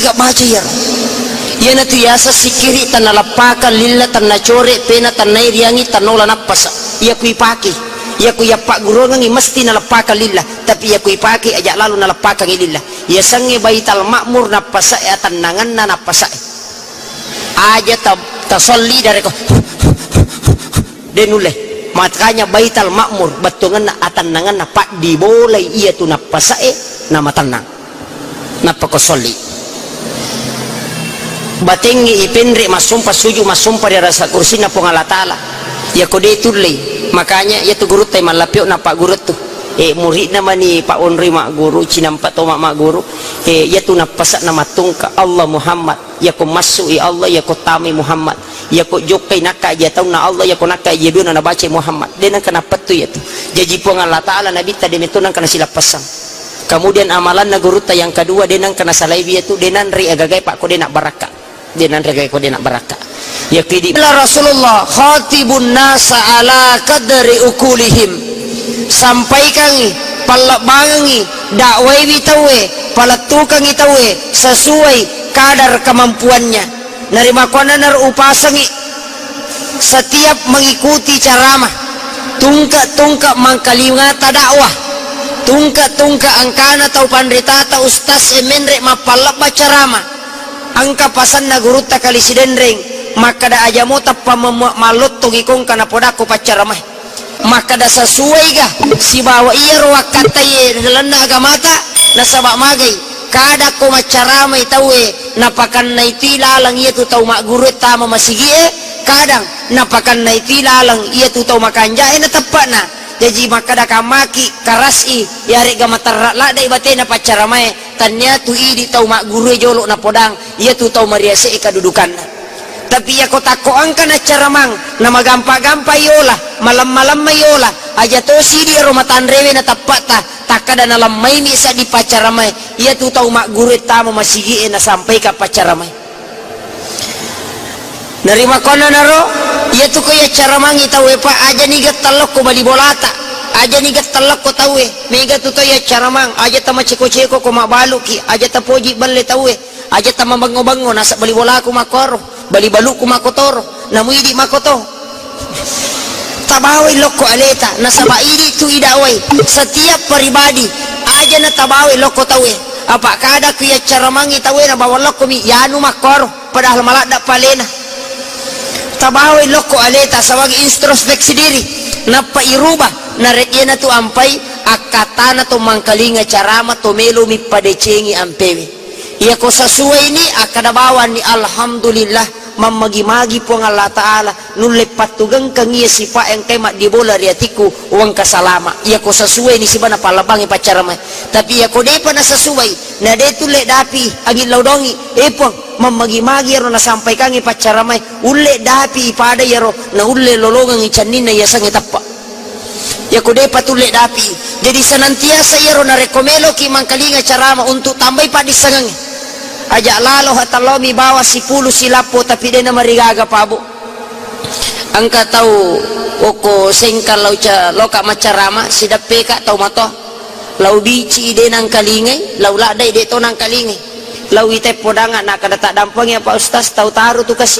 gak baca ya ia natu yasa sikiri tanalapakan lilla tanacore pena tanai riangi tanola napasa ia kui paki ia kui pak gurongangi mesti nalapakan lillah tapi ia kui paki aja lalu nalapakan lillah ia sange baital makmur napasa ya tanangan na napasa aja tasolli dari ko denule makanya baital makmur batungan na atanangan na pak diboleh ia tu napasa nama tenang napa ko solli batengi ipendri masumpa suju masumpa di rasa kursi na pong Allah Ta'ala ya ko de turle makanya ya tu guru tay malapyo na pak guru tu murid naman ni Pak Onri mak guru cinampa to mak guru ya tu napasa na matungka Allah Muhammad ya ko masu Allah ya ko tami Muhammad ya ko jokay naka ya tahu na Allah ya ko naka ya biuna na baca Muhammad denan kenapa tu ya tu jadi pong Allah Ta'ala nabi tadi metunan kana sila pasang kemudian amalan na guru tay yang kedua denan kana salaibi itu denan ri agagay pak ko denak baraka denan ri agagay ko denak baraka ya kidi Rasulullah khatibun nasa ala kadri ukulihim sampaikan palabangi dakwai bitawe palatukang itawe sesuai kadar kemampuannya nerima konanar upasangi setiap mengikuti ceramah tungka mangkalingata dakwah tungka angkana tau pandrita tau ustaz emenre mapalap ceramah angka pasan na guru ta kali sidendreng maka da aja mo tappa malut tugikong kana podako pacaramah maka da sesuai ga si bawa iya ruwakat taye dalam agamata nasabak magay kada ko macarama itawe napakan na itilalang iya tu tau mak guru tama masigie kadang napakan na itilalang iya tu tau makanja natappa na jadi maka da kamaki karasi yari ga matarra la dai batena pacaramae tanya tu idi tau mak guru jolo na podang iya tu tau mariase ikadudukan tapi ya kota ko angka na caramang na magampa-gampa yola malam-malam mayola aja to si di rumah tanrewe na tapata takada na lamay mi sa di pacaramay iya tu tau mak guru tamo masigi na sampai ka pacaramay narima kono naro iya tu ko ya caramang itawe pa aja ni gatalok ko bali bolata aja ni gatalok ko tawe mega tu to ya caramang aja tama ceko-ceko ko mabaluki aja tapoji balle tawe aja tama bango-bango nasa bali bola ko makoro bali baluk ko makotoro namuidi makoto tabawai loko aleta nasabaidi tu idawai setiap pribadi aja na tabawai loko tawe apa kada kuya caramangi tawe na bawa loko mi yanu makoro padahal malada palena tabawai loko aleta sawagi introspeksi diri napa irubah narekyena tu ampai akatana to mangkalinga carama to melo mi padecengi ampewe iya ko sesuai ini akadabawan ni alhamdulillah mamagi-magi po ng Allah Ta'ala nulipat tugang kangiya sipa yang tema di bola riatiku uang kasalama iya ko sesuai ni siba na palabangi pacaramay tapi iya ko de pa na sesuai na de tule dapi agin laudongi epong mamagi-magi yaro na sampay kangi pacaramay ule dapi ipada yaro na ule lolongang icanin na yasang itapa iya ko de pa tule dapi jadi senantiasa yaro na rekomelo ki mangkalinga carama untuk tambay pa di sangangi aja lalo hatalomi bawa si pulu silapo tapi dia na marigaga pabo angka tau oko sengkal lau ca loka macarama sidap peka tau mato lau bici ide nang kalingay lau ladai de to nang kalingay lau ite podanga na kada tak dampang ya Pak Ustaz tau taru tu kasi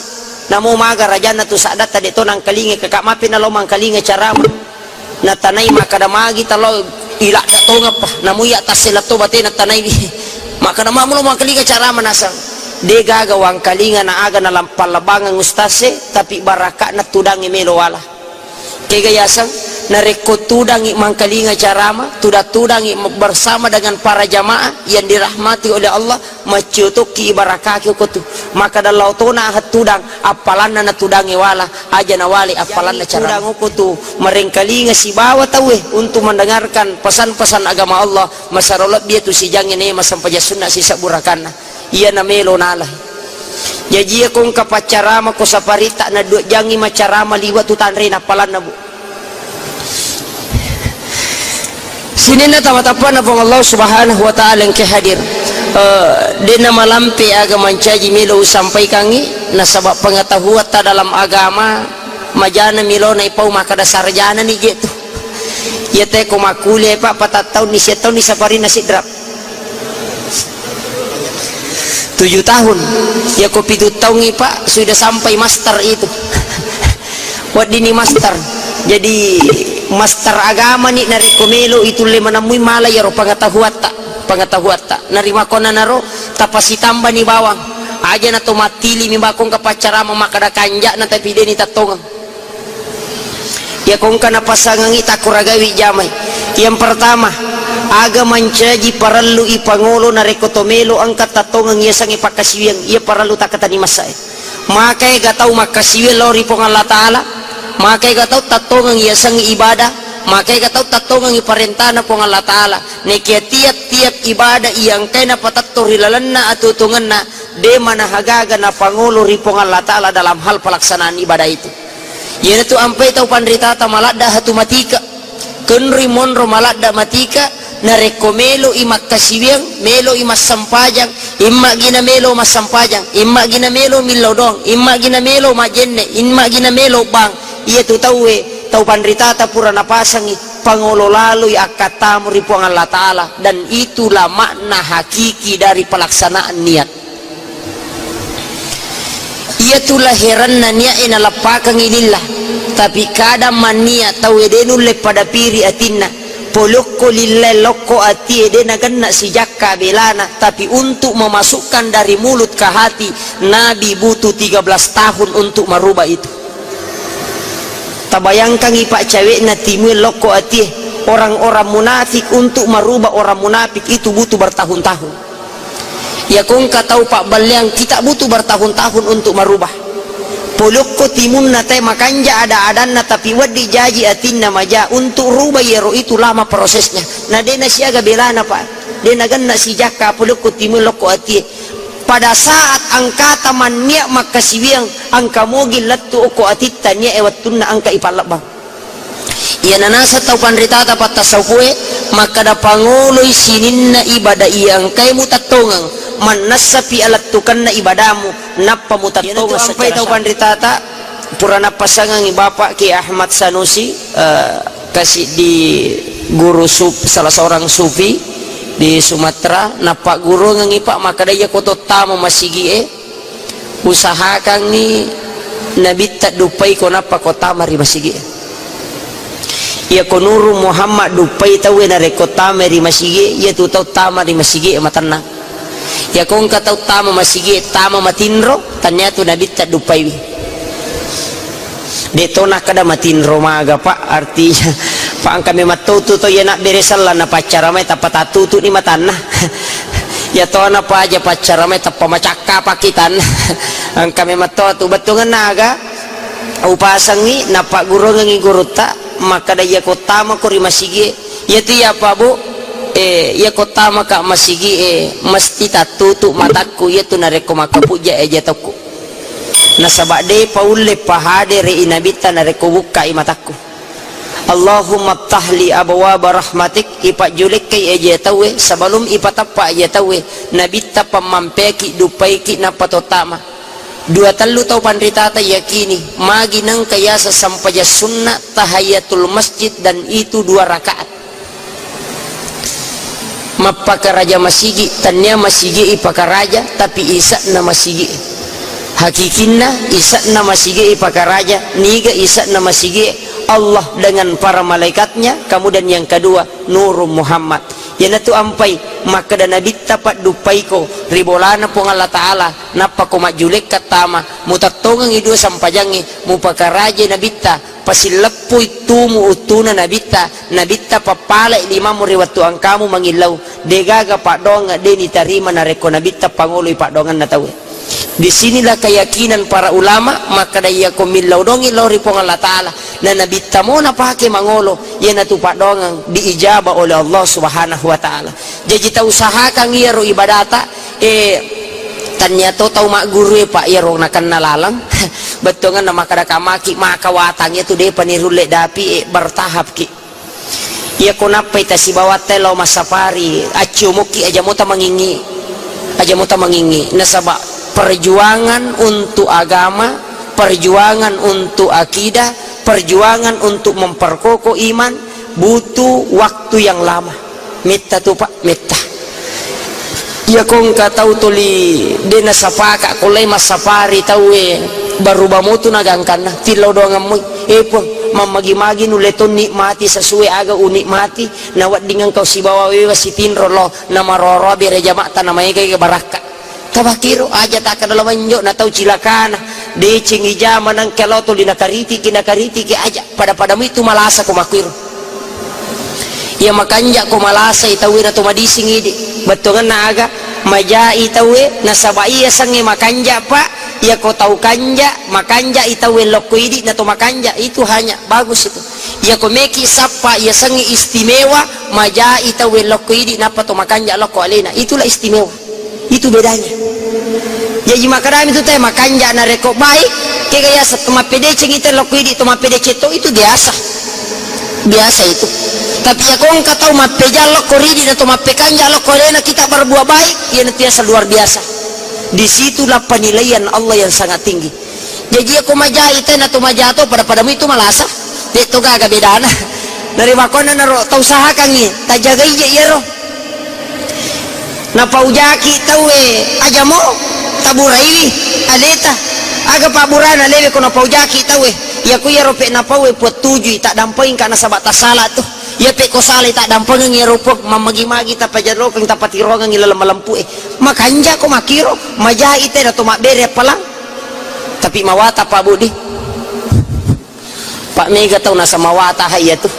namo maga raja na tu sadat de to nang kalingay kakak mapi na lo mang kalingay carama na tanay makada magi talo ila da to ngapa namu ya tasilato bate na tanay maka nama mo mang kalinga cara manasang de gagawang kalinga na aga na lampalabangang ustase tapi baraka na tudangi melo wala kay gayasang na rekod tudangi mang kalinga carama tudangi bersama dengan para jamaah yang dirahmati oleh Allah macutuki barakaki ko tu maka dalau to na hat tudang apalan na tudangi wala aja na wali apalan na cara ko tu merengkalinga si bawa tawe untuk mendengarkan pesan-pesan agama Allah masarolat dia tu si jangin masampaja sunnah si saburakana iya na melo nalah jadi akong kapacarama ko sa parita na jangi macarama liwat tu tanre na palan na bu sini na tamatapan na pong Allah subhanahu wa ta'ala yang kehadir di na malampi agama mancaji milo sampai kangi nasabak pengetahuan ta dalam agama majana milo na ipaw makada sarjana ni gitu ya te ko makuli pa patat taon ni 7 taon ni sapari na sidrap 7 tahun ya ko 7 tahun pak sudah sampai master itu. Wadini master jadi master agama ni narekomelo itu le manamui mala ya ro pangatahuat tak narima kona naro tapasi tambah ni bawang aja na to matili mi bakong kapacara mamakada kanja na tapi deni tatongang ya kong kana pasangang ita kuragawi jamai. Yang pertama aga mancaji parallu ipangolo na rekotomelo ang katatongang iya sang ipakasiwang iya parallu takatani masay makai gatau makasiwang lori pong Allah Ta'ala makai gatau tatongang iya sang ibadah makai gatau tatongang iparentana pong Allah Ta'ala nekia tiap ibadah iyang kay na patatorilalan na atutungan na de manahagaga na pangolo ripong Allah Ta'ala dalam hal pelaksanaan ibadah itu. Yan itu ampai tau pandritata malada hatu matika kenri monro malada matika na rekomelo imak kasiwang melo imas sampajang imma gina melo mas sampajang imma gina melo milodong imma gina melo majenne imma gina melo bang iya tu tau pandritata pura napasangi pangolo lalu akatamu ripuang Allah Ta'ala dan itulah makna hakiki dari pelaksanaan niat. Ia tulah heran niat ina lapakang ilillah tapi kadang mania tau edenu le pada piri atinna polokko lillah lokko ati edena ganna si jakka belana tapi untuk memasukkan dari mulut ke hati Nabi butuh 13 tahun untuk merubah itu. Tabayangkan ipak cewek na timul lokko ati orang-orang munafik untuk merubah orang munafik itu butuh bertahun-tahun. Ya kong katau pak balyang kita butuh bertahun-tahun untuk merubah. Polokko timun nate makanja ada adanna tapi wadi jaji atinna maja untuk rubah yero itu lama prosesnya. Nah dena siaga belana pak, dena ganna si jaka polokko timun lokko ati. Pada saat angkata mania makasiwiang angka mogil lattu oko atitta nia ewattunna angka ipalabang. Ia nanasa tau pandritata patasawkue maka da pangoloy sininna ibadah iyang kay mutatongang manasapi alattukan na ibadamu nappa mutatongang sampai tau pandritata pura napasangang bapak Ki Ahmad Sanusi kasih di guru salah seorang sufi di Sumatera nappa guru ngangipak maka daya koto tamu masigi usahakan ni nabitta dupai ko nappa kota mari masigi ya konuru Muhammad dupai tawe na rekota meri masigi ya tu tau tama di masigi matanna ya kong katau tama masigi tama matinro tanya tu nabi tak dupai detona kada matinro maga pak artinya pak ang kami matutu to ya nak beresalla na pacara may tapatatutu ni matanna ya to na pa aja pacara may tapamacakka pakitan ang kami matutu batungan naga upasangi napa guru ngi guruta maka daya kota makuri masigi yaitu ya apa bu ya kota maka masigi mesti tatutu mataku yaitu nareko maka puja aja taku nasabade paulle pahade re inabita nareko buka mataku Allahumma tahli abwaba rahmatik ipak julek kai aja tawe sebelum ipatapa aja tawe nabita pamampeki dupaiki napatotama dua telu tau pandritata yakini magi nang kaya sasampaja sunnah tahayatul masjid dan itu 2 rakaat mapakaraja masigi tanya masigi ipakaraja tapi isa na masigi hakikinna isa na masigi ipakaraja niga isa na masigi Allah dengan para malaikatnya kemudian yang kedua Nurul Muhammad yana tu ampai maka dan nabi tapat dupai ko ribolana pong Allah Ta'ala napa ko majulek katama mutatongang idu sampajangi mupakaraje nabita pasilepuy tumu utuna nabita papala lima muriwatu ang kamu mangilaw degaga padonga deni tarima nareko nabita panguloy padongan na tawe. Disinilah keyakinan para ulama maka daya ko milaw dongi lori pong Allah Ta'ala na nabita mo na pake mangolo yan na tupak dongang diijaba oleh Allah Subhanahu wa Ta'ala. Jadi ta usahakan iyaro ibadata tanya to tau mak guru pak iyaro nakan nalalang betongan na makada kamaki makawatang itu de panirule dapi bertahap ki iya ko napay ta si bawat telo masafari aciumuki aja mo ta mangingi nasaba perjuangan untuk agama, perjuangan untuk akidah, perjuangan untuk memperkokoh iman butuh waktu yang lama. Metta tuh pak, metta. ya kong katau tuli dena sapaka kulay masapari tawe baru bamutu nagangkan na tilaw doang amoy epon mamagi-magi nuleton nikmati sesuai aga unikmati nawat dengan kau si bawa wewa si tinro lo nama roro bere jama'ta namanya kayak baraka tabakiro aja tak kada lawanjo na tau cilakana de cengi jaman ang keloto di nakariti ki aja pada itu malasa kumakiro ya makanja ko malasa itawi na tumadising idi betungan na aga majai itawi na sabai sangi makanja pa ya ko tau kanja makanja itawi lokko idi na tumakanja itu hanya bagus itu ya ko meki sapa ya sangi istimewa majai itawi lokko idi na pa tumakanja lokko alena itulah istimewa itu bedanya jadi makarami itu teh makanja na reko baik kaya sa tumapede cengite lokko idi tumapede ceto itu biasa itu tapi ya kong katau mapejalo koridi atau mapekanjalo korena kita berbuat baik ya nanti luar biasa disitulah penilaian Allah yang sangat tinggi jadi aku majaitan atau majato pada itu malasa itu gak bedana dari makona naro tau usahakan nih tak jaga ije ya roh na paujaki tawe aja mo taburai aleta aga paburana lewe kono paujaki tawe ya ku ya rope na pawe buat tujuh tak dampain karena sabat salah tuh ya peko sale tak dampang ngi rupok mamagi-magi ta pajaro kang tapatirongan ngi lalam-lampu makanja ko makiro majahite na tumabere palang tapi mawata Pak Budi Pak Mega tahu nasa mawata haya tuh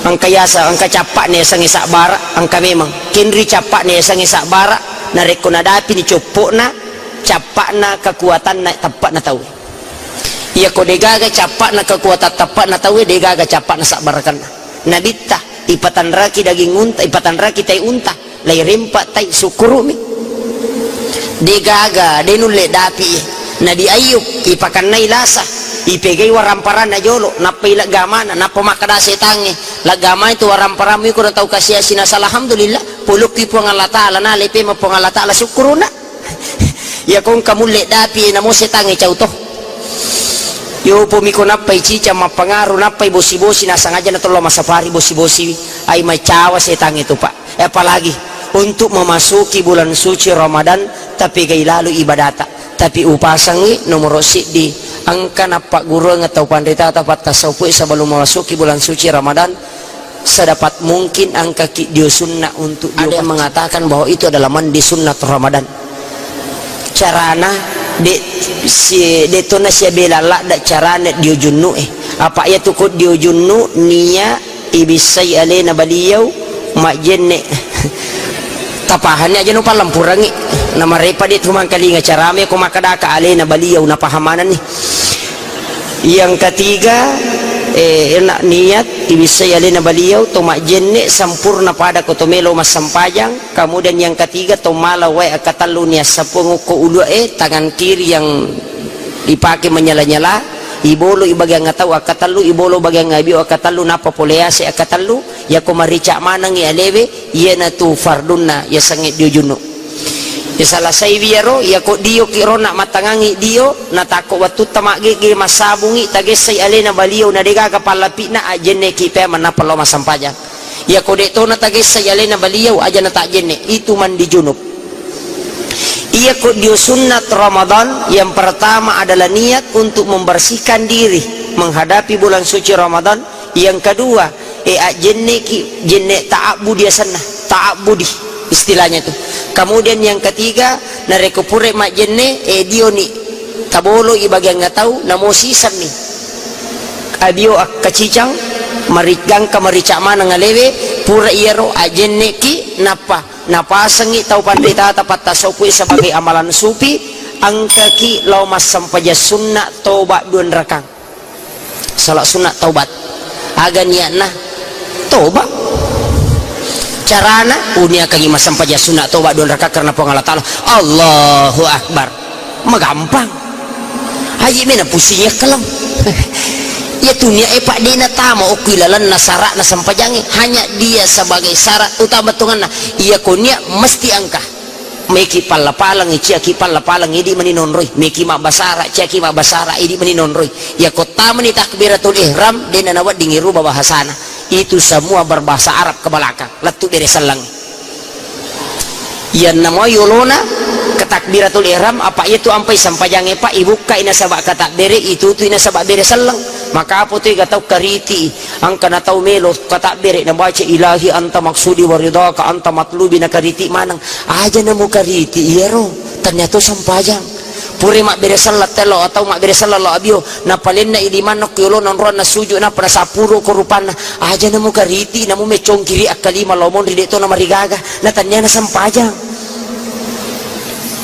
ang kayasa ang kacapak ni sang isak bara ang memang kinri capak ni sang isak bara nareko na dapi ni cupok na capak na kekuatan na tepat na tahu iya ko degaga capak na kekuatan tepat na tahu degaga capak na sak barakan nabita ipatan raki daging unta ipatan raki tai unta lai rempak tai sukurumi degaga denule dapi na di ayub ipakan nai lasa ipegay waramparan na jolo napay lagamana napamakada setange lagama itu waramparan ko na tau kasya sinasal alhamdulillah puluk ipo ng Allah Ta'ala na lepe mo po ng Allah Ta'ala sukuruna ya kung kamule dapi na mo setange chauto yo pumiko napay chicha mapangaro napay bosi-bosi nasangaja na tolo masafari bosi-bosi ay may cawa setang itu Pak apalagi untuk memasuki bulan suci Ramadan tapi gay lalo ibadata tapi upasangi nomor di angka napak guru atau pandita tapat tasawuf sebelum memasuki bulan suci Ramadan sedapat mungkin angka dia sunnah untuk ada yang mengatakan bahwa itu adalah mandi sunnah Ramadan carana si detona si bela la da carane dio junnu apa ya tu kod dio junnu niya ibisai alena baliau majenne tapahannya aja no palampurangi nama repa dia tu mangkalinga carame ko makadaka alena baliau na pahamanan nih yang ketiga enak niat ibisai alena baliau to majenne sampurna pada kotomelo mas sampajang kemudian yang ketiga to malawe akatalu niya sapung ko ulo tangan kiri yang dipakai menyala-nyala ibolo ibagang ngataw akatalu ibolo bagang ngabi akatalu napapolease akatalu ya ko marica manang ya lewe ya na tu fardunna ya sangit diujuno ya salah sai biaro ya ko dio kirona matangangi dio natako watu tamage ge masabungi tagesay alena baliau na dega kapalapi na ajenne kipe manapalo masampajang ya ko deto na tagesay alena baliau aja na tajenne itu mandi junub iya ko dio sunnat Ramadan yang pertama adalah niat untuk membersihkan diri menghadapi bulan suci Ramadan yang kedua ajenne ki jenne ta'abbudi sana ta'abbudi istilahnya itu kemudian yang ketiga nareko pure mak jenne dio ni tabolo ibagang nga tahu namo sisan ni adio kacicang marigang kamarica mana ngalewe pura iero ajenne ki napa sengi tau pandita tapat tasawuf sebagai amalan supi angka ki lau mas sampaja sunnah tobat duan rakang salat sunnah taubat aga niatna tobat carana unia kagi masam paja sunat tobat don raka karena pengalat Allah Allahu Akbar magampang haji mena pusingnya kelam ya dunia epak dina tama ukilalan nasara nasampajangi hanya dia sebagai syarat utama tungan iya konia mesti angka meki palapalang ciaki palapalang idi meninonroi meki mak basara ciaki mak basara idi meninonroi ya kota meni takbiratul ihram dina nawat dingiru bahasana itu semua berbahasa Arab ke belakang letuk dari selang yan namo yolona ketakbiratul ihram apa itu ampai sampajange pak ibu ka ina sabak katakbere itu tu ina sabak bere selang maka apa tu gatau kariti ang kana tau melo katakbere na baca ilahi anta maksudi waridaka anta matlubi na kariti manang aja namo kariti iyero ternyata sampajang puri mak bere salat telo atau mak bere salat lo abio na palen na iliman no kyolo non ron na suju na para sapuro korupana aja namo kariti namo mecong kiri akalima lomon rideto na marigaga na tanya na sampajang.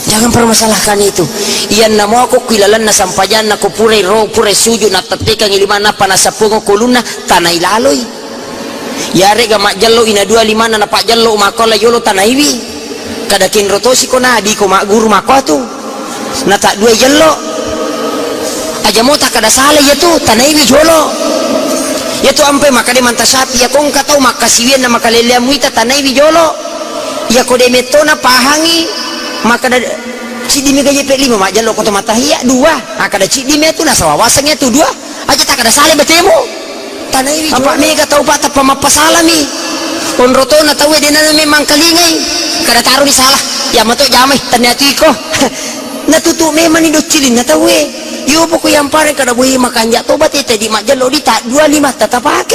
Jangan permasalahkan itu. Iyan namo ako kilalan na sampajan na ko puray ro puray suju na tatikang iliman na panasapungo kuluna tanay laloy. Yare ga makjallo ina 25 na pakjallo umakola yolo tanaywi. Kadakin rotosi ko na di ko maguru mako tu. Na tak dua jallo. Aja mo tak kada sala yatu tanaywi jolo. Yatu ampe makade mantasati ya kong katau makasiwen na makalelea muita tanaywi jolo. Ya ko de metona pahangi maka ada cidime gaje pe 5 mak jalo koto matahia 2 akada cidime tu nasa wawasangnya tu 2 aja tak ada sale betemu tanai apa me ga tau bata pamapasala mi onroto na tawe dena memang kalingai kada taruh di salah ya mato jamai ternyata iko natutu memang ni docilin na tawe yo poko yang pare kada boy makanja tobat ite di mak jalo di tak 25 tetap pakai